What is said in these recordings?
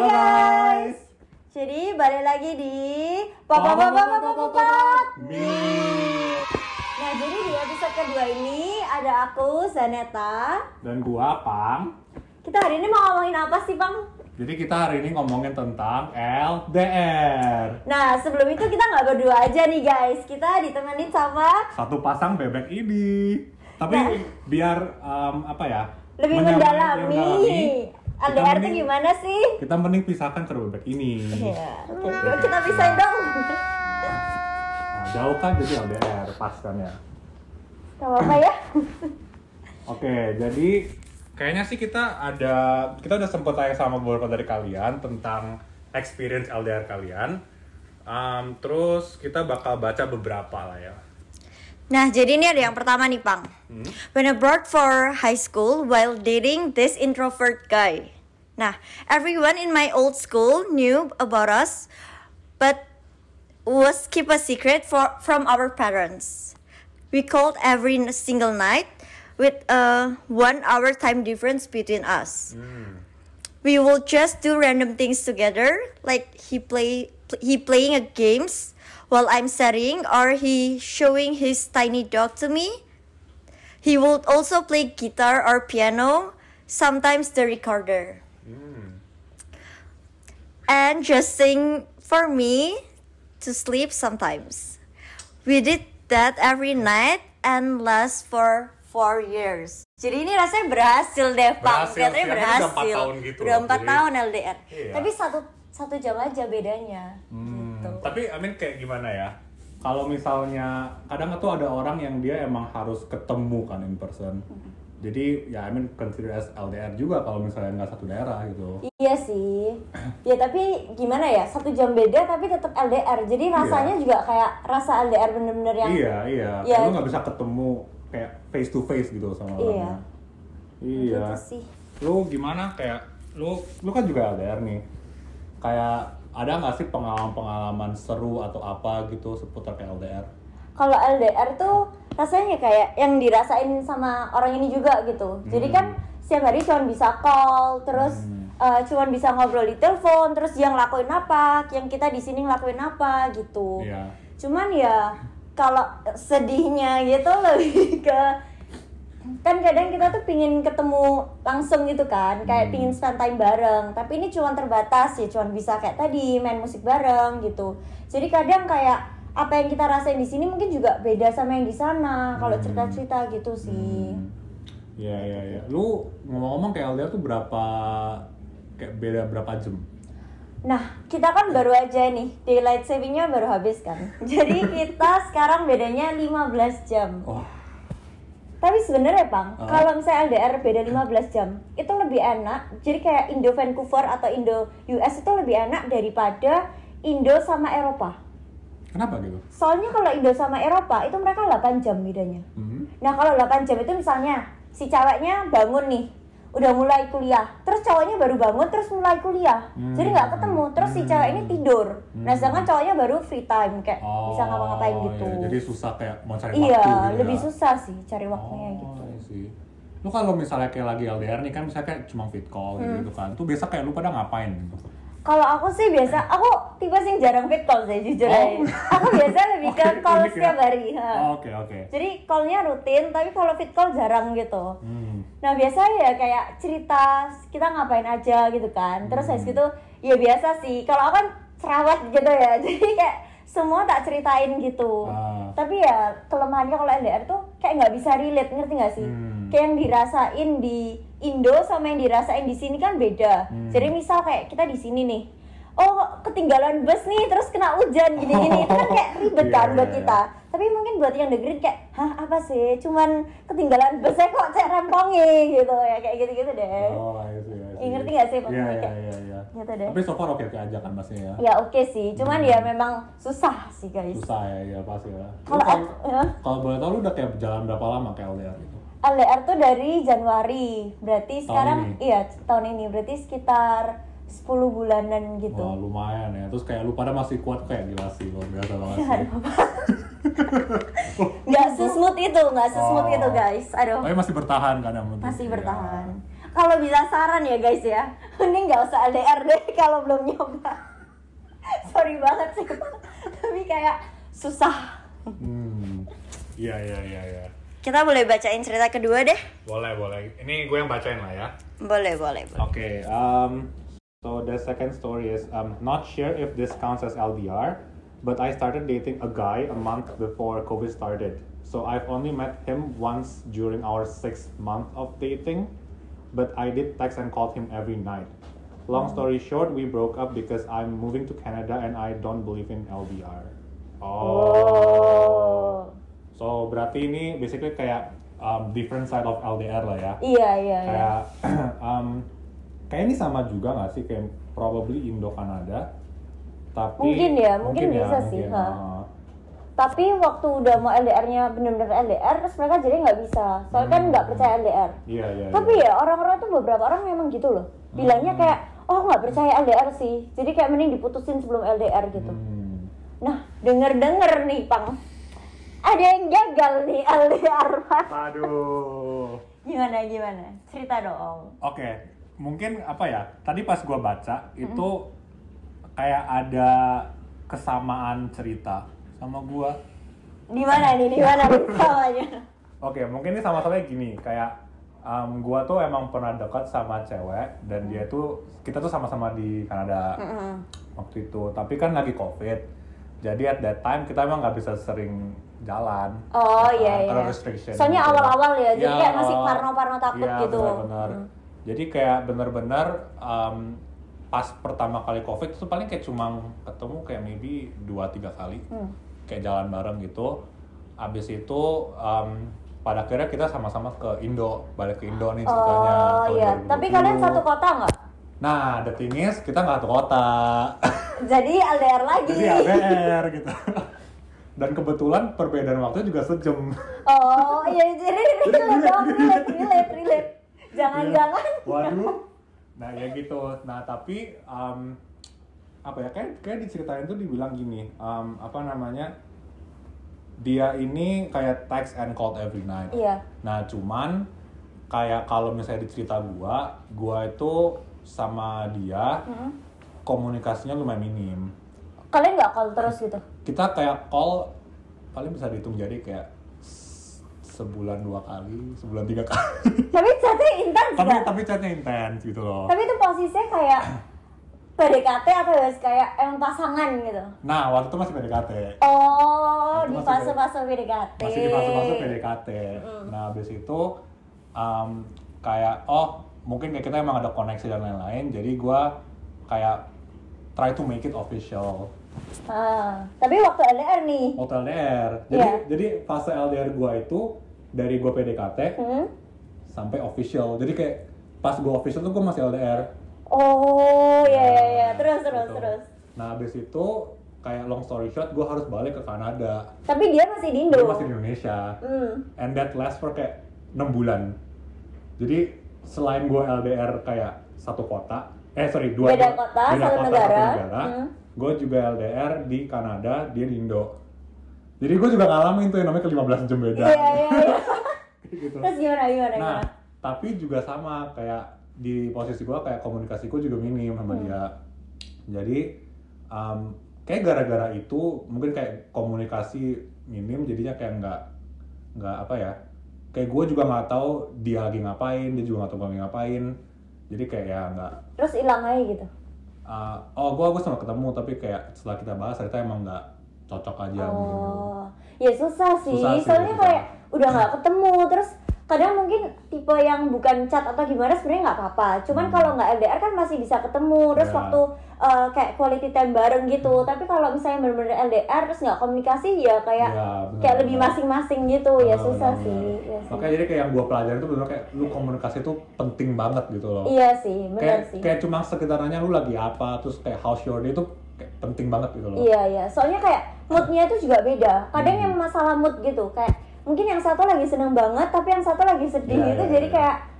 Hai guys. Jadi balik lagi di Papa. Nah, jadi di episode kedua ini ada aku Zaneta dan gua Pang. Kita hari ini mau ngomongin apa sih, Pang? Jadi kita hari ini ngomongin tentang LDR. Nah, sebelum itu kita nggak berdua aja nih guys. Kita ditemenin sama satu pasang bebek ini. Tapi nah, biar lebih mendalami. LDR itu gimana sih? Kita mending pisahkan kedua bebek ini. Iya. Oke, kita pisahin dong. Nah, jauh kan jadi LDR pas kan ya. Gak apa-apa ya. Oke, jadi kayaknya sih kita udah sempet tanya sama beberapa dari kalian tentang experience LDR kalian. Terus kita bakal baca beberapa lah ya. Nah, jadi ini ada yang pertama nih, Pang. When I brought for high school while dating this introvert guy. Nah, everyone in my old school knew about us, but was keep a secret from our parents. We called every single night with a 1 hour time difference between us. We will just do random things together, like he playing a games while I'm studying, or he showing his tiny dog to me. He would also play guitar or piano, sometimes the recorder. And just sing for me to sleep sometimes. We did that every night and last for 4 years. Jadi ini rasanya berhasil deh, Pak. Katanya berhasil. Udah 4 tahun LDR. Iya. Tapi satu jam aja bedanya. Gitu. Tapi kayak gimana ya? Kalau misalnya kadang tuh ada orang yang dia emang harus ketemu kan in person. Jadi ya consider as LDR juga kalau misalnya nggak satu daerah gitu. Iya sih. Ya tapi gimana ya? 1 jam beda tapi tetap LDR. Jadi rasanya juga kayak rasa LDR bener-bener yang Iya. Ya. Lu nggak bisa ketemu kayak face to face gitu sama orangnya. Iya. Gitu sih. Lu gimana kayak lu kan juga LDR nih. Kayak ada nggak sih pengalaman seru atau apa gitu seputar kayak LDR? Kalau LDR tuh rasanya kayak yang dirasain sama orang ini juga gitu. Jadi kan setiap hari cuma bisa call, terus cuma bisa ngobrol di telepon, terus dia ngelakuin apa, yang kita di sini ngelakuin apa gitu. Yeah. Cuman ya kalau sedihnya gitu lebih ke kan kadang kita tuh pingin ketemu langsung gitu kan, kayak pingin spend time bareng, tapi ini cuma terbatas ya, cuma bisa kayak tadi main musik bareng gitu. Jadi kadang kayak apa yang kita rasain di sini mungkin juga beda sama yang di sana kalau cerita-cerita gitu sih. Iya. Lu ngomong-ngomong kayak LDR tuh beda berapa jam? Nah, kita kan baru aja nih, daylight savingnya baru habis kan. Jadi kita sekarang bedanya 15 jam. Tapi sebenarnya, Bang, kalau misalnya LDR beda 15 jam, itu lebih enak. Jadi kayak Indo Vancouver atau Indo US itu lebih enak daripada Indo sama Eropa. Kenapa gitu? Soalnya kalau Indo sama Eropa itu mereka 8 jam bedanya. Nah, kalau 8 jam itu misalnya si ceweknya bangun nih, udah mulai kuliah, terus cowoknya baru bangun terus mulai kuliah, jadi nggak ketemu, terus si cewek ini tidur. Nah, sedangkan cowoknya baru free time kayak bisa ngapa-ngapain gitu. Iya. Jadi susah kayak mau cari waktu. Iya, gitu lebih ya. susah sih cari waktunya gitu. Iya sih. Lu kalau misalnya kayak lagi LDR nih kan misalnya kayak cuma fit call gitu kan, tuh biasa kayak lu pada ngapain gitu? Kalau aku sih biasa, aku tipe yang jarang fit call sih jujur aja. Aku biasa lebih ke call setiap hari. Oke. Jadi callnya rutin, tapi kalau fit call jarang gitu. Nah biasa ya kayak cerita kita ngapain aja gitu kan. Terus habis gitu ya biasa sih. Kalau aku kan cerewet gitu ya, jadi kayak semua tak ceritain gitu. Tapi ya kelemahannya kalau LDR tuh kayak nggak bisa relate, ngerti nggak sih? Kayak yang dirasain di Indo sama yang dirasain di sini kan beda. Jadi misal kayak kita di sini nih, ketinggalan bus nih terus kena hujan gini-gini, itu kan kayak ribet kan buat kita. Tapi mungkin buat yang dengerin kayak, apa sih? Cuman ketinggalan busnya kok rempongi gitu ya, kayak gitu-gitu deh. Ngerti nggak sih? Iya. Gitu deh. Tapi so far oke aja kan maksudnya ya? Ya oke sih, cuman ya memang susah sih guys. Susah ya pasti ya. Kalau boleh tahu lu udah kayak berjalan berapa lama kayak LDR gitu? LDR tuh dari Januari, berarti sekarang tahun ini berarti sekitar 10 bulanan gitu. Wah lumayan ya, terus kayak lu pada masih kuat kayak gila sih, luar biasa banget sih. Nggak se-smooth itu, itu guys. Aduh. Tapi masih bertahan kan yang masih bertahan. Kalau bisa saran ya guys ya, mending nggak usah LDR deh kalau belum nyoba. Sorry banget sih, tapi kayak susah. Iya. Kita boleh bacain cerita kedua deh? Boleh. Ini gue yang bacain lah ya. Boleh. Okay, so the second story is not sure if this counts as LDR, but I started dating a guy a month before COVID started. So I've only met him once during our 6th month of dating, but I did text and called him every night. Long story short, we broke up because I'm moving to Canada and I don't believe in LDR. So berarti ini basically kayak different side of LDR lah ya. Iya. Kayak kayak ini sama juga nggak sih kayak probably Indo Kanada. Tapi mungkin bisa sih. Tapi waktu udah mau LDR-nya benar-benar LDR, terus mereka jadi nggak bisa. Soalnya kan nggak percaya LDR. Iya. Tapi ya orang-orang tuh beberapa orang memang gitu loh. Bilangnya kayak nggak percaya LDR sih. Jadi kayak mending diputusin sebelum LDR gitu. Nah, denger nih Pang, ada yang gagal nih LDR. Aduh. Gimana? Cerita dong. Oke, mungkin apa ya? Tadi pas gua baca itu kayak ada kesamaan cerita sama gua. Di mana samanya? Oke, mungkin ini sama-sama gini, kayak gua tuh emang pernah dekat sama cewek dan kita tuh sama-sama di Kanada waktu itu. Tapi kan lagi COVID. Jadi at that time kita emang nggak bisa sering jalan. Iya. Karena restriction. Soalnya gitu. awal-awal ya, jadi kayak masih awal. parno takut gitu. Benar. Jadi kayak benar-benar pas pertama kali COVID itu paling kayak cuma ketemu kayak maybe 2-3 kali. Kayak jalan bareng gitu. Abis itu pada akhirnya kita sama-sama ke Indo, balik ke Indo nih ceritanya. Iya. Tapi kalian satu kota nggak? Nah, the thing is, kita nggak satu kota. Jadi LDR lagi. Jadi LDR gitu. Dan kebetulan perbedaan waktu juga sejam. Iya, jadi relate. Jangan-jangan. Waduh. Nah, ya gitu. Nah, tapi apa ya? Kayak diceritain tuh dibilang gini, dia ini kayak text and called every night. Iya. Nah, cuman kayak kalau misalnya di cerita gua itu sama dia komunikasinya lumayan minim. Kalian nggak call terus gitu? Kita kayak call paling bisa dihitung jadi kayak sebulan 2 kali, sebulan 3 kali. Tapi chatnya intens nggak? Tapi chatnya intens gitu loh. Tapi itu posisinya kayak PDKT atau kayak emang pasangan gitu? Nah, waktu itu masih PDKT. Di fase-fase PDKT. Masih di fase-fase PDKT. Nah, habis itu kayak mungkin kayak kita emang ada koneksi dan lain-lain, jadi gue kayak try to make it official. Tapi waktu LDR nih? Waktu LDR, jadi fase LDR gue itu dari gue PDKT sampai official, jadi kayak pas gue official tuh gue masih LDR. Iya, terus. Nah, abis itu kayak long story short, gue harus balik ke Kanada. Tapi dia masih di Indo? Dia masih di Indonesia. And that last for kayak 6 bulan. Jadi selain gue LDR kayak satu kota, beda kota, satu negara. Gue juga LDR di Kanada, dia di Indo. Jadi gue juga ngalamin tuh yang namanya ke 15 jam beda. Iya. Gitu. Terus gimana? Nah, tapi juga sama kayak di posisi gue kayak komunikasi gue juga minim sama dia. Jadi kayak gara-gara itu mungkin kayak komunikasi minim jadinya kayak nggak apa ya, kayak gue juga nggak tahu dia lagi ngapain, dia juga nggak tahu gue lagi ngapain, jadi kayak ya nggak. Terus hilang aja gitu? Gue sempat ketemu tapi kayak setelah kita bahas ternyata emang nggak cocok aja. Ya susah sih soalnya kayak udah nggak ketemu, terus kadang mungkin tipe yang bukan chat atau gimana sebenarnya nggak apa-apa, cuman kalau nggak LDR kan masih bisa ketemu, terus waktu kayak quality time bareng gitu. Tapi kalau misalnya benar-benar LDR terus nggak komunikasi ya kayak lebih masing-masing gitu. Ya susah sih. Makanya jadi kayak yang gue pelajarin itu benar kayak lu komunikasi itu penting banget gitu loh. Iya sih, benar sih. Kayak cuma sekedar nanya lu lagi apa, terus kayak how's your day itu kayak penting banget gitu loh. Iya, soalnya kayak moodnya itu juga beda. Kadang yang masalah mood gitu, kayak mungkin yang satu lagi seneng banget tapi yang satu lagi sedih gitu. Jadi kayak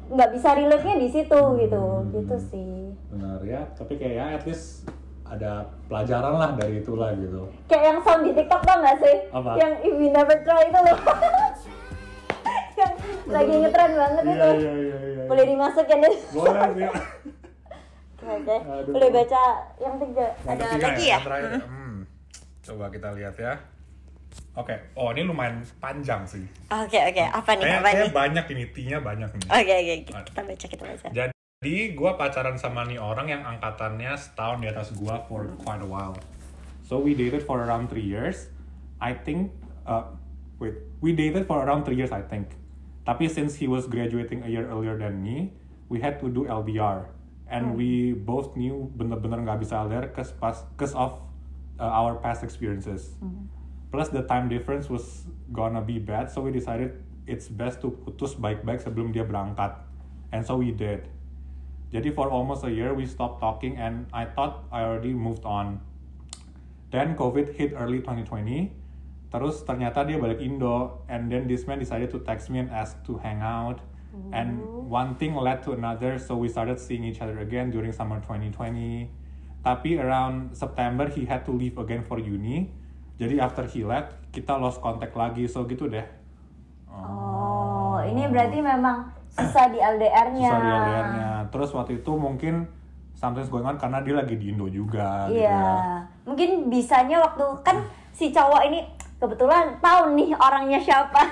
nggak bisa relate-nya di situ gitu sih. Benar ya, tapi kayak ya at least ada pelajaran lah dari itulah gitu. Kayak yang sound di TikTok tau nggak sih? Apa? Yang if we never try itu loh. Lagi ngetren banget itu. Iya. Boleh dimasukin ya? Boleh sih. Oke. Boleh baca yang 3. Ada lagi ya? Coba kita lihat ya. Oke. Oh, ini lumayan panjang sih. Oke. Apa nih? Kayak banyak ini, T-nya banyak nih. Oke. Kita baca. Jadi, gue pacaran sama nih orang yang angkatannya setahun di atas gue for quite a while. So, we dated for around 3 years. I think, we dated for around 3 years, I think. Tapi since he was graduating a year earlier than me, we had to do LDR. And we both knew bener-bener gak bisa LDR cause of our past experiences. Plus the time difference was gonna be bad, so we decided it's best to putus baik-baik sebelum dia berangkat. And so we did. Jadi for almost a year we stopped talking and I thought I already moved on. Then COVID hit early 2020. Terus ternyata dia balik Indo and then this man decided to text me and ask to hang out. And one thing led to another, so we started seeing each other again during summer 2020. Tapi around September he had to leave again for uni. Jadi after he left, kita lost contact lagi, so gitu deh. Oh, ini berarti memang susah di LDR-nya. Terus waktu itu mungkin something's going on karena dia lagi di Indo juga. Iya. Gitu ya. Mungkin bisanya waktu kan si cowok ini kebetulan tahu nih orangnya siapa.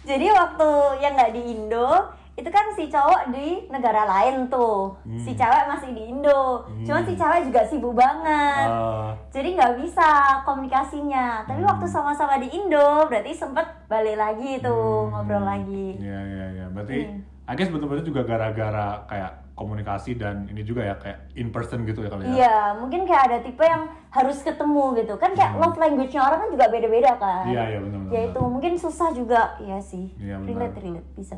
Jadi waktu yang nggak di Indo, itu kan si cowok di negara lain tuh, si cewek masih di Indo. Cuman si cewek juga sibuk banget, jadi nggak bisa komunikasinya. Tapi waktu sama-sama di Indo, berarti sempet balik lagi tuh ngobrol lagi. Iya. Berarti, I guess betul-betul juga gara-gara kayak komunikasi dan ini juga ya kayak in person gitu ya kali ya. Iya, mungkin kayak ada tipe yang harus ketemu gitu kan, kayak love language-nya orang kan juga beda-beda kan. Iya benar. Ya itu mungkin susah juga, iya sih. Iya, relate bisa.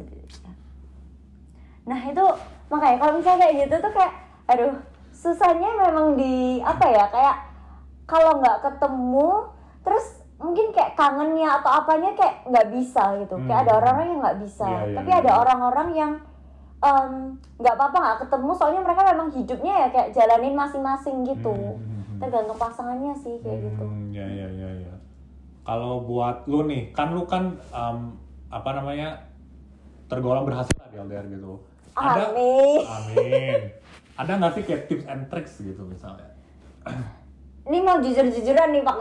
Nah itu makanya kalau misalnya kayak gitu tuh kayak aduh susahnya memang di apa ya, kayak kalau nggak ketemu terus mungkin kayak kangennya atau apanya kayak nggak bisa gitu. Kayak ada orang-orang yang nggak bisa, tapi ada orang-orang yang nggak apa-apa nggak ketemu soalnya mereka memang hidupnya ya kayak jalanin masing-masing gitu. Tergantung pasangannya sih kayak gitu. Iya. Kalau buat lu nih, kan lu kan tergolong berhasil lah di LDR gitu. Amin. Ada nggak sih kayak tips and tricks gitu misalnya? Ini mau jujur-jujuran nih Pak.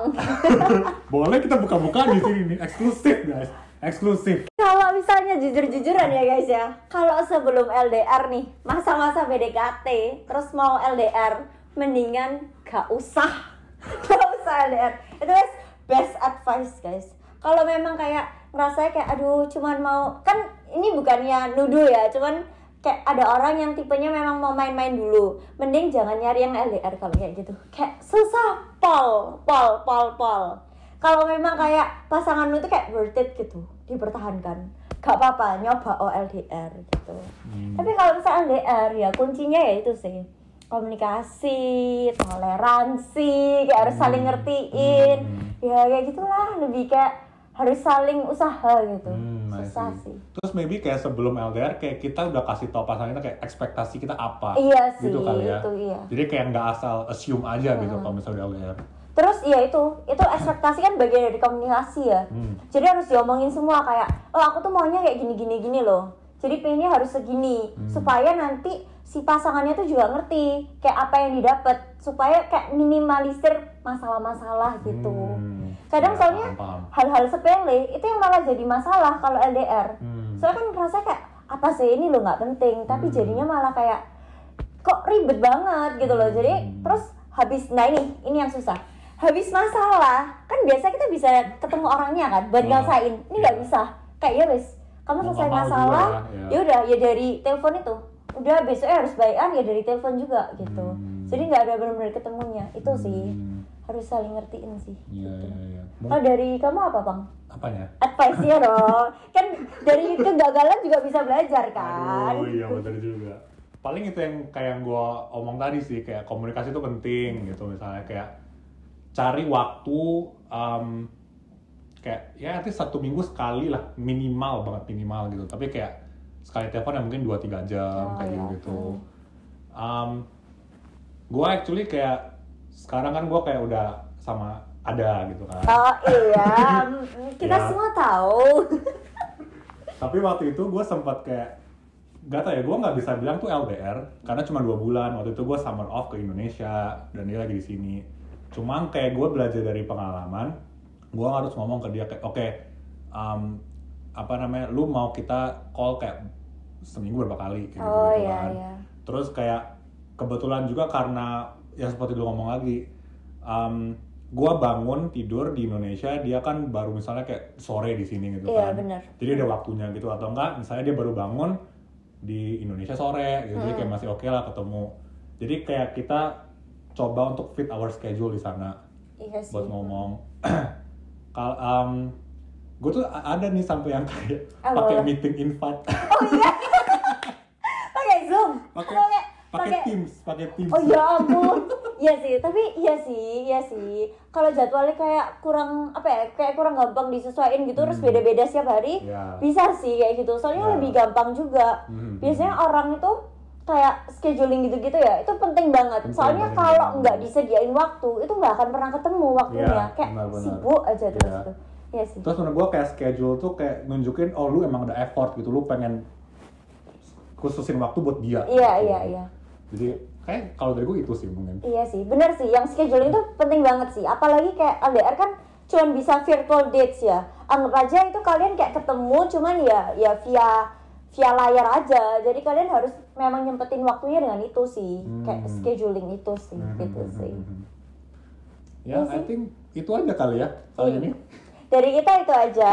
Boleh kita buka-buka di sini nih, eksklusif guys, eksklusif. Kalau misalnya jujur-jujuran ya guys ya, kalau sebelum LDR nih, masa-masa PDKT, terus mau LDR, mendingan gak usah LDR. Itu guys, best advice guys. Kalau memang kayak ngerasa kayak aduh cuman mau, kan ini bukannya nuduh ya, cuman kayak ada orang yang tipenya memang mau main-main dulu, mending jangan nyari yang LDR kalau kayak gitu, kayak susah pol. Kalau memang kayak pasangan lu tuh kayak worth it gitu, dipertahankan, gak apa-apa nyoba LDR gitu. Tapi kalau misalnya LDR ya kuncinya ya itu sih, komunikasi, toleransi, kayak harus saling ngertiin, ya kayak gitulah, lebih kayak harus saling usaha gitu. Susah sih. Terus maybe kayak sebelum LDR kayak kita udah kasih tau pasangan kita kayak ekspektasi kita apa. Iya sih, gitu kali ya. itu iya. Jadi kayak nggak asal assume aja gitu kalau misalnya LDR. Terus iya itu ekspektasi kan bagian dari komunikasi ya. Jadi harus diomongin semua kayak, oh aku tuh maunya kayak gini loh. Jadi pengennya harus segini supaya nanti si pasangannya tuh juga ngerti kayak apa yang didapat, supaya kayak minimalisir masalah-masalah gitu. Kadang soalnya hal-hal sepele itu yang malah jadi masalah kalau LDR. Soalnya kan ngerasa kayak apa sih ini lo nggak penting, tapi jadinya malah kayak kok ribet banget gitu loh. Jadi terus habis, nah ini yang susah. Habis masalah kan biasa kita bisa ketemu orangnya kan buat nyelesain. Ini nggak bisa. Kayak ya wes, kamu selesai masalah, ya udah ya dari telepon itu. Udah besoknya harus bayan ya dari telepon juga gitu. Jadi nggak ada benar-benar ketemunya. Itu sih harus saling ngertiin sih. Iya. Kalau dari kamu apa Bang? Apanya? Advice-nya dong. Kan dari kegagalan juga bisa belajar kan. Oh iya betul juga. Paling itu yang kayak gue omong tadi sih, kayak komunikasi itu penting gitu. Misalnya kayak cari waktu kayak ya nanti 1 minggu sekali lah, minimal gitu. Tapi kayak sekali telepon yang mungkin 2-3 jam kayak gitu. Gue actually kayak sekarang kan gue kayak udah sama ada gitu kan. Oh iya, kita semua tahu. Tapi waktu itu gue sempat kayak gak tau ya, gue nggak bisa bilang tuh LDR karena cuma 2 bulan. Waktu itu gue summer off ke Indonesia dan dia lagi di sini. Cuma kayak gue belajar dari pengalaman, gue harus ngomong ke dia kayak oke, apa namanya, lu mau kita call kayak seminggu berapa kali kayak gitu kan. Terus kayak kebetulan juga karena yang seperti lu ngomong lagi, gue bangun tidur di Indonesia, dia kan baru misalnya kayak sore di sini gitu kan. Bener. Jadi ada waktunya gitu, atau enggak misalnya dia baru bangun di Indonesia sore gitu, jadi kayak masih oke lah ketemu. Jadi kayak kita coba untuk fit our schedule di sana. Buat ngomong. Gue tuh ada nih sampai yang kayak pakai meeting invite. Oh iya. Pakai Zoom. Pakai Teams. Oh ya ampun. Iya sih. Kalau jadwalnya kayak kurang kayak kurang gampang disesuaikan gitu, terus beda-beda setiap hari, bisa sih kayak gitu. Soalnya lebih gampang juga. Biasanya orang itu kayak scheduling gitu-gitu ya, itu penting banget. Soalnya kalau nggak disediain waktu, itu nggak akan pernah ketemu waktunya. Kayak sibuk aja terus gitu. Iya sih. Terus menurut gue kayak schedule tuh kayak nunjukin, oh lu emang ada effort gitu, lu pengen khususin waktu buat dia. Iya. Jadi kayak kalau dari gue itu sih mungkin. Iya sih, benar sih. Yang scheduling itu penting banget sih. Apalagi kayak LDR kan cuma bisa virtual dates ya. Anggap aja itu kalian kayak ketemu, cuman ya via layar aja. Jadi kalian harus memang nyempetin waktunya dengan itu sih. Kayak scheduling itu sih, gitu sih. Ya, I think itu aja kali ya kali ini. Dari kita itu aja.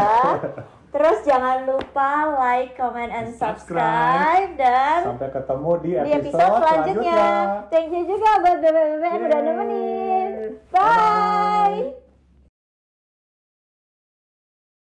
Terus jangan lupa like, comment, and subscribe. Dan sampai ketemu di episode selanjutnya. Thank you juga buat bebe-bebe yang udah nemenin. Bye.